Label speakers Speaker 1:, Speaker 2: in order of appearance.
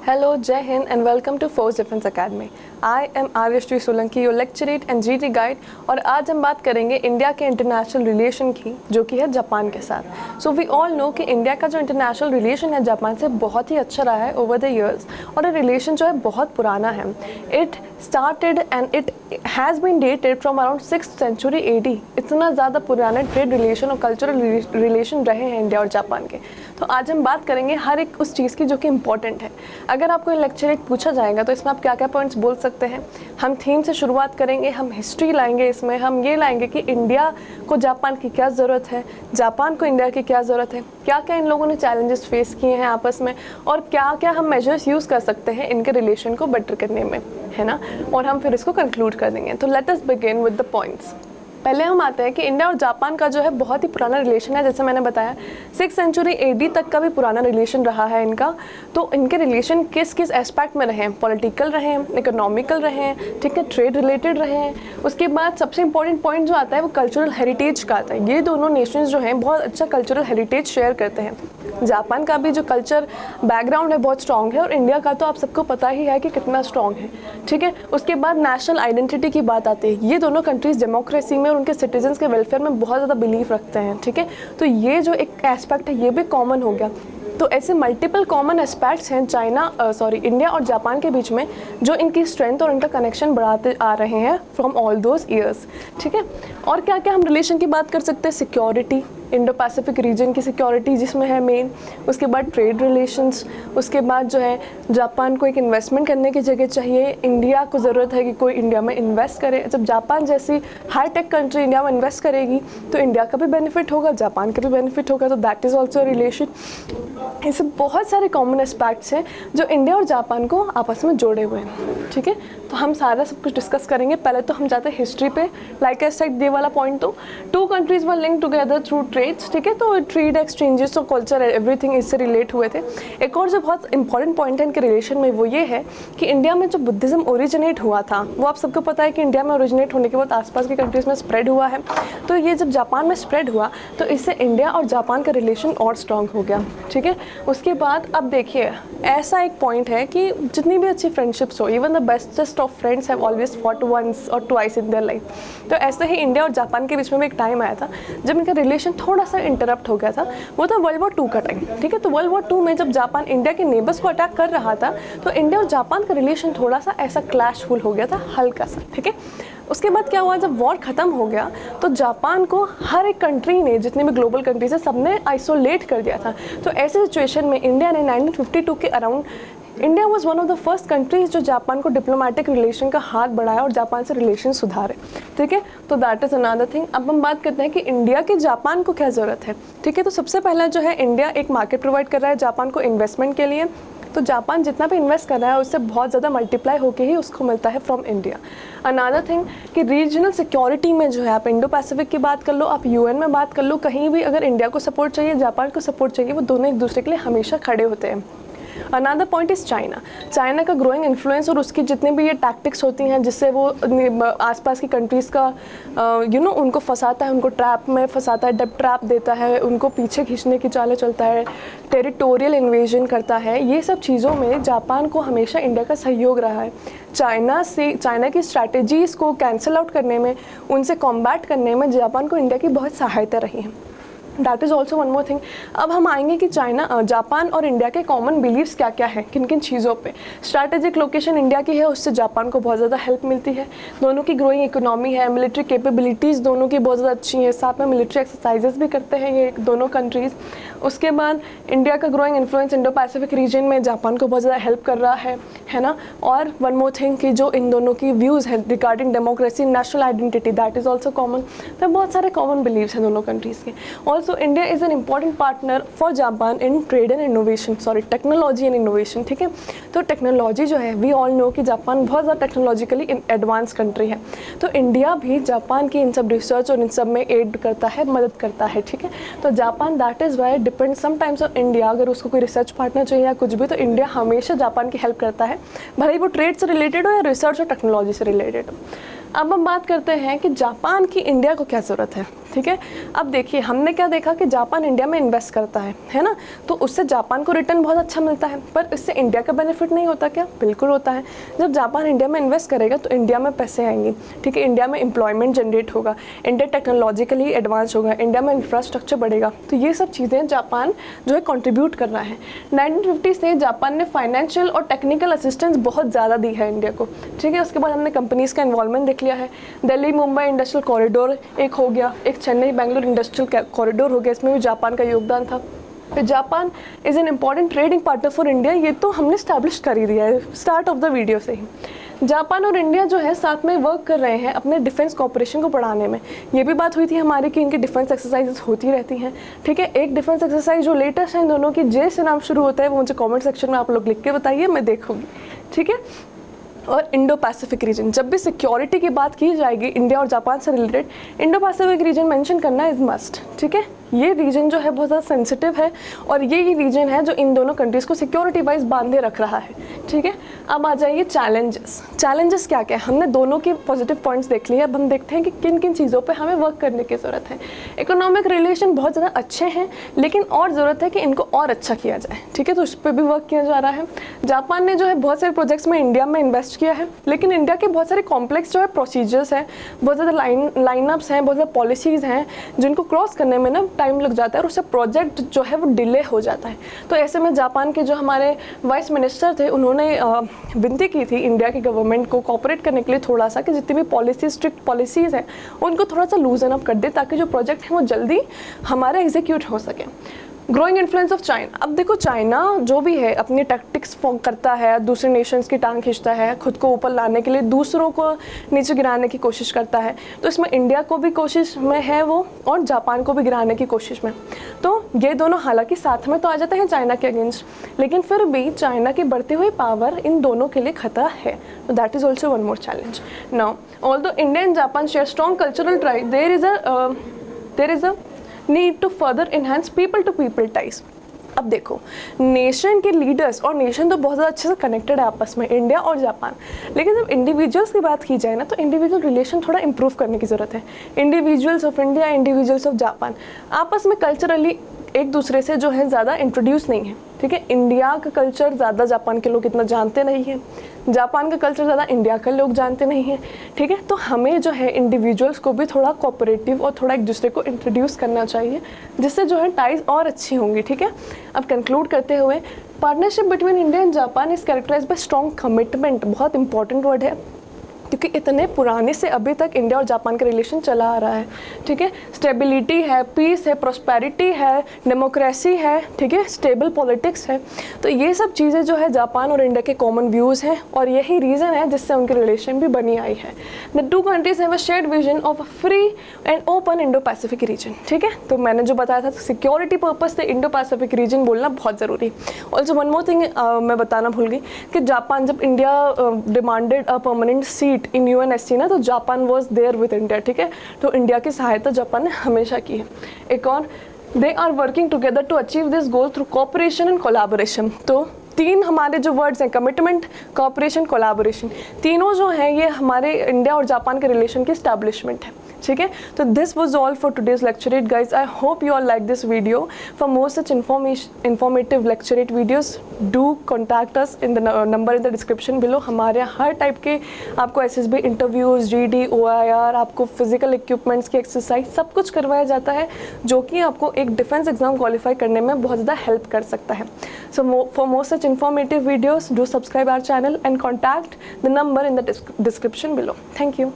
Speaker 1: Hello, Jai Hind and welcome to Force Defense Academy. I am Aryashri Solanki, your lecturate and GT guide और आज हम बात करेंगे India के international relation की जो कि है जापान के साथ। सो वी ऑल नो कि इंडिया का जो इंटरनेशनल रिलेशन है जापान से बहुत ही अच्छा रहा है ओवर द ईयर्स और ये रिलेशन जो है बहुत पुराना है। It started and it has been dated from around 6th century AD। इतना ज़्यादा पुराने ट्रेड रिलेशन और कल्चरल रिलेशन रहे हैं इंडिया और जापान के। तो आज हम बात करेंगे हर एक उस चीज़ की जो कि इम्पोर्टेंट है। अगर आपको लेक्चर एक पूछा जाएगा तो इसमें आप क्या क्या पॉइंट्स बोल सकते हैं। हम थीम से शुरुआत करेंगे, हम हिस्ट्री लाएंगे, इसमें हम ये लाएंगे कि इंडिया को जापान की क्या ज़रूरत है, जापान को इंडिया की क्या ज़रूरत है, क्या क्या इन लोगों ने चैलेंजेस फेस किए हैं आपस में और क्या क्या हम मेजर्स यूज़ कर सकते हैं इनके रिलेशन को बेटर करने में, है ना। और हम फिर इसको कंक्लूड कर देंगे। तो let us begin with the points. पहले हम आते हैं कि इंडिया और जापान का जो है बहुत ही पुराना रिलेशन है। जैसे मैंने बताया 6th century AD तक का भी पुराना रिलेशन रहा है इनका। तो इनके रिलेशन किस किस एस्पेक्ट में रहे हैं, पॉलिटिकल रहे हैं, इकोनॉमिकल रहे हैं, ठीक है, ट्रेड रिलेटेड रहे हैं। उसके बाद सबसे इंपॉर्टेंट पॉइंट जो आता है वो कल्चरल हेरिटेज का आता है। ये दोनों नेशंस जो हैं बहुत अच्छा कल्चरल हेरिटेज शेयर करते हैं। जापान का भी जो कल्चर बैकग्राउंड है बहुत स्ट्रॉन्ग है और इंडिया का तो आप सबको पता ही है कि कितना स्ट्रॉन्ग है, ठीक है। उसके बाद नेशनल आइडेंटिटी की बात आती है। ये दोनों कंट्रीज़ डेमोक्रेसी में उनके सिटीजन्स के वेलफेयर में बहुत ज़्यादा बिलीव रखते हैं, ठीक है। तो ये जो एक एस्पेक्ट है ये भी कॉमन हो गया। तो ऐसे मल्टीपल कॉमन एस्पेक्ट्स हैं इंडिया और जापान के बीच में जो इनकी स्ट्रेंथ और इनका कनेक्शन बढ़ाते आ रहे हैं फ्रॉम ऑल दोज ईयर्स, ठीक है। और क्या क्या हम रिलेशन की बात कर सकते हैं, सिक्योरिटी, इंडो पैसिफिक रीजन की सिक्योरिटी जिसमें है मेन। उसके बाद ट्रेड रिलेशंस, उसके बाद जो है जापान को एक इन्वेस्टमेंट करने की जगह चाहिए, इंडिया को ज़रूरत है कि कोई इंडिया में इन्वेस्ट करे। जब जापान जैसी हाई टेक कंट्री इंडिया में इन्वेस्ट करेगी तो इंडिया का भी बेनिफिट होगा, जापान का भी बेनिफिट होगा। तो दैट इज़ ऑल्सो रिलेशन। ऐसे बहुत सारे कॉमन एस्पेक्ट्स हैं जो इंडिया और जापान को आपस में जोड़े हुए हैं, ठीक है। तो हम सारा सब कुछ डिस्कस करेंगे। पहले तो हम जाते हैं हिस्ट्री पे। लाइक आई सेड ये वाला पॉइंट तो 2 countries were link together through trades, ठीक है। तो ट्रेड एक्सचेंजेस और कल्चर एवरीथिंग इससे रिलेट हुए थे। एक और जो बहुत इंपॉर्टेंट पॉइंट है इनके रिलेशन में वो ये है कि इंडिया में जो बुद्धिज़्म ओरिजिनेट हुआ था वो आप सबको पता है कि इंडिया में ओरिजिनेट होने के बाद आसपास की कंट्रीज़ में स्प्रेड हुआ है। तो ये जब जापान में स्प्रेड हुआ तो इससे इंडिया और जापान का रिलेशन और स्ट्रॉन्ग हो गया, ठीक है। उसके बाद अब देखिए ऐसा एक पॉइंट है कि जितनी भी अच्छी फ्रेंडशिप्स हो, even the bestest of friends have always fought once और ट्वाइस इन देयर लाइफ। तो ऐसे ही इंडिया और जापान के बीच में भी एक टाइम आया था जब इनका रिलेशन थोड़ा सा इंटरप्ट हो गया था। वो था वर्ल्ड वॉर 2 का टाइम, ठीक है। तो वर्ल्ड वॉर 2 में जब जापान इंडिया के नेबर्स को अटैक कर रहा था तो इंडिया और जापान का रिलेशन थोड़ा सा ऐसा क्लैशफुल हो गया था, हल्का सा, ठीक है। उसके बाद क्या हुआ, जब वॉर ख़त्म हो गया तो जापान को हर एक कंट्री ने, जितने भी ग्लोबल कंट्रीज है, सबने आइसोलेट कर दिया था। तो ऐसे सिचुएशन में इंडिया ने 1952 के around, India was one of the first countries जो जापान को डिप्लोमेटिक रिलेशन का हाथ बढ़ाया और जापान से रिलेशन सुधारे, ठीक है। तो दैट इज़ अनदर थिंग। अब हम बात करते हैं कि इंडिया के जापान को क्या ज़रूरत है, ठीक है। तो सबसे पहला जो है इंडिया एक मार्केट प्रोवाइड कर रहा है जापान को इन्वेस्टमेंट के लिए। तो जापान जितना भी इन्वेस्ट कर रहा है उससे बहुत ज़्यादा मल्टीप्लाई होके ही उसको मिलता है फ्रॉम इंडिया। अनदर थिंग कि रीजनल सिक्योरिटी में जो है आप इंडो पैसिफिक की बात कर लो, आप UN में बात कर लो, कहीं भी अगर इंडिया को सपोर्ट चाहिए, जापान को सपोर्ट चाहिए, वो दोनों एक दूसरे के लिए हमेशा खड़े होते हैं। अनदर पॉइंट इज़ चाइना का ग्रोइंग इन्फ्लुएंस और उसकी जितने भी ये टैक्टिक्स होती हैं जिससे वो आसपास की कंट्रीज़ का उनको फंसाता है, उनको ट्रैप में फंसाता है, डेब्ट ट्रैप देता है, उनको पीछे खींचने की चालें चलता है, टेरिटोरियल इन्वेजन करता है। ये सब चीज़ों में जापान को हमेशा इंडिया का सहयोग रहा है। चाइना की स्ट्रैटेजीज़ को कैंसिल आउट करने में, उनसे कॉम्बैट करने में जापान को इंडिया की बहुत सहायता रही है। That is also one more thing. अब हम आएंगे कि जापान और इंडिया के कॉमन बिलीव्स क्या क्या हैं, किन किन चीज़ों पे। स्ट्रैटेजिक लोकेशन इंडिया की है, उससे जापान को बहुत ज़्यादा हेल्प मिलती है। दोनों की ग्रोइंग इकोनॉमी है, मिलिट्री कैपेबिलिटीज़ दोनों की बहुत ज़्यादा अच्छी हैं, साथ में मिलिट्री एक्सरसाइजेस भी करते हैं ये दोनों कंट्रीज़। उसके बाद इंडिया का growing influence Indo Pacific region में जापान को बहुत ज़्यादा हेल्प कर रहा है ना। और वन मोर थिंग कि जो इन दोनों की व्यूज़ हैं regarding democracy, national identity, that is also common. तो बहुत सारे कॉमन बिलीव्स हैं दोनों कंट्रीज़ के। Also India is an important partner for Japan in trade and innovation, technology and innovation, ठीक है। तो टेक्नोलॉजी जो है, वी ऑल नो कि जापान बहुत ज़्यादा टेक्नोलॉजिकली एडवांस कंट्री है। तो इंडिया भी जापान की इन सब रिसर्च और इन सब में एड करता है, मदद करता है, ठीक है। तो Japan that is why depend sometimes on India. अगर उसको कोई रिसर्च पार्टनर चाहिए या कुछ भी तो इंडिया हमेशा जापान की हेल्प करता है, भले ही वो ट्रेड से रिलेटेड हो या रिसर्च और टेक्नोलॉजी से रिलेटेड हो। अब हम बात करते हैं कि जापान की इंडिया को क्या ज़रूरत है, ठीक है। अब देखिए हमने क्या देखा कि जापान इंडिया में इन्वेस्ट करता है ना, तो उससे जापान को रिटर्न बहुत अच्छा मिलता है, पर इससे इंडिया का बेनिफिट नहीं होता क्या? बिल्कुल होता है। जब जापान इंडिया में इन्वेस्ट करेगा तो इंडिया में पैसे आएंगे, ठीक है, इंडिया में एम्प्लॉयमेंट जनरेट होगा, इंडिया टेक्नोलॉजिकली एडवांस होगा, इंडिया में इंफ्रास्ट्रक्चर बढ़ेगा। तो ये सब चीज़ें जापान जो है कंट्रीब्यूट कर रहा है। 1950 से जापान ने फाइनेंशियल और टेक्निकल असिस्टेंस बहुत ज़्यादा दी है इंडिया को, ठीक है। उसके बाद हमने कंपनीज़ का इन्वॉल्वमेंट देख लिया है। दिल्ली मुंबई इंडस्ट्रियल कॉरिडोर एक हो गया, एक चेन्नई बेंगलुरु इंडस्ट्रियल कॉरिडोर हो गया, इसमें भी जापान का योगदान था। फिर Japan is an important trading partner for India, ये तो हमने स्टैब्लिश कर ही दिया है स्टार्ट ऑफ द वीडियो से ही। जापान और इंडिया जो है साथ में वर्क कर रहे हैं अपने डिफेंस कॉपरेशन को बढ़ाने में। ये भी बात हुई थी हमारी कि इनकी डिफेंस एक्सरसाइजेस होती रहती हैं, ठीक है। एक डिफेंस एक्सरसाइज जो लेटेस्ट है इन दोनों की, जे से नाम शुरू होता है, वो मुझे कमेंट सेक्शन में आप लोग लिख के बताइए, मैं देखूँगी, ठीक है। और इंडो पैसिफिक रीजन, जब भी सिक्योरिटी की बात की जाएगी इंडिया और जापान से related, Indo Pacific region mention करना इज़ मस्ट, ठीक है। ये रीजन जो है बहुत ज़्यादा सेंसिटिव है और ये ही रीजन है जो इन दोनों कंट्रीज़ को सिक्योरिटी वाइज बांधे रख रहा है, ठीक है। अब आ जाइए चैलेंजेस क्या क्या है। हमने दोनों के पॉजिटिव पॉइंट्स देख लिए, अब हम देखते हैं कि किन किन चीज़ों पे हमें वर्क करने की ज़रूरत है। इकोनॉमिक रिलेशन बहुत ज़्यादा अच्छे हैं, लेकिन और ज़रूरत है कि इनको और अच्छा किया जाए, ठीक है, तो उस पर भी वर्क किया जा रहा है। जापान ने जो है बहुत सारे प्रोजेक्ट्स में इंडिया में इन्वेस्ट किया है, लेकिन इंडिया के बहुत सारे कॉम्प्लेक्स जो है प्रोसीजर्स हैं, बहुत ज़्यादा लाइनअप्स हैं, बहुत ज़्यादा पॉलिसीज़ हैं, जिनको क्रॉस करने में ना टाइम लग जाता है और उससे प्रोजेक्ट जो है वो डिले हो जाता है। तो ऐसे में जापान के जो हमारे वाइस मिनिस्टर थे, उन्होंने विनती की थी इंडिया की गवर्नमेंट को कोऑपरेट करने के लिए थोड़ा सा, कि जितनी भी स्ट्रिक्ट पॉलिसीज़ हैं उनको थोड़ा सा लूजन अप कर दे, ताकि जो प्रोजेक्ट हैं वो जल्दी हमारा एग्जीक्यूट हो सके। ग्रोइंग इन्फ्लुएंस ऑफ चाइना, अब देखो चाइना जो भी है अपनी टैक्टिक्स करता है, दूसरे नेशंस की टांग खींचता है, खुद को ऊपर लाने के लिए दूसरों को नीचे गिराने की कोशिश करता है। तो इसमें इंडिया को भी कोशिश में है वो, और जापान को भी गिराने की कोशिश में। तो ये दोनों हालांकि साथ में तो आ जाते हैं चाइना के अगेंस्ट, लेकिन फिर भी चाइना की बढ़ती हुई पावर इन दोनों के लिए खतरा है। तो that is also one more challenge. Now although India and Japan share strong cultural tie, there is a need to further enhance people to people ties. अब देखो नेशन के लीडर्स और नेशन तो बहुत ज़्यादा अच्छे से कनेक्टेड है आपस में, इंडिया और जापान, लेकिन जब इंडिविजुअल्स की बात की जाए ना, तो इंडिविजुअल रिलेशन थोड़ा इंप्रूव करने की ज़रूरत है। Individuals of India, individuals of Japan आपस में कल्चरली एक दूसरे से जो है ज़्यादा इंट्रोड्यूस नहीं है, ठीक है। इंडिया का कल्चर ज़्यादा जापान के लोग इतना जानते नहीं हैं, जापान का कल्चर ज़्यादा इंडिया के लोग जानते नहीं हैं, ठीक है। तो हमें जो है इंडिविजुअल्स को भी थोड़ा कोऑपरेटिव और थोड़ा एक दूसरे को इंट्रोड्यूस करना चाहिए, जिससे जो है टाइज और अच्छी होंगी, ठीक है। अब कंक्लूड करते हुए, partnership between India and Japan is characterized by strong commitment, बहुत इंपॉर्टेंट वर्ड है, क्योंकि इतने पुराने से अभी तक इंडिया और जापान का रिलेशन चला आ रहा है, ठीक है। स्टेबिलिटी है, पीस है, प्रॉस्पेरिटी है, डेमोक्रेसी है, ठीक है, स्टेबल पॉलिटिक्स है। तो ये सब चीज़ें जो है जापान और इंडिया के कॉमन व्यूज़ हैं, और यही रीज़न है जिससे उनकी रिलेशन भी बनी आई है। The two countries have a shared vision of a free and open Indo Pacific region, ठीक है। तो मैंने जो बताया था सिक्योरिटी पर्पज से इंडो पैसिफिक रीजन बोलना बहुत ज़रूरी। ऑल्सो वन मोर थिंग मैं बताना भूल गई कि जापान, जब India demanded a permanent seat in UNSC ना, तो Japan was there with India, ठीक है। तो इंडिया की सहायता जापान ने हमेशा की है। एक और, they are working together to achieve this goal through cooperation and collaboration. तो तीन हमारे जो वर्ड्स हैं, कमिटमेंट, कोऑपरेशन, कोलैबोरेशन, तीनों जो हैं ये हमारे इंडिया और जापान के रिलेशन की एस्टैब्लिशमेंट है, ठीक है। तो this was all for today's lecturette guys. I hope you all like this video. For more such informative lecturette videos do contact us in the number in the description below. हमारे हर type के आपको SSB interviews, GD, OIR, आपको physical equipments की exercise सब कुछ करवाया जाता है, जो कि आपको एक डिफेंस एग्जाम क्वालिफाई करने में बहुत ज़्यादा हेल्प कर सकता है। So for more such informative videos, do subscribe our channel and contact the number in the description below. Thank you.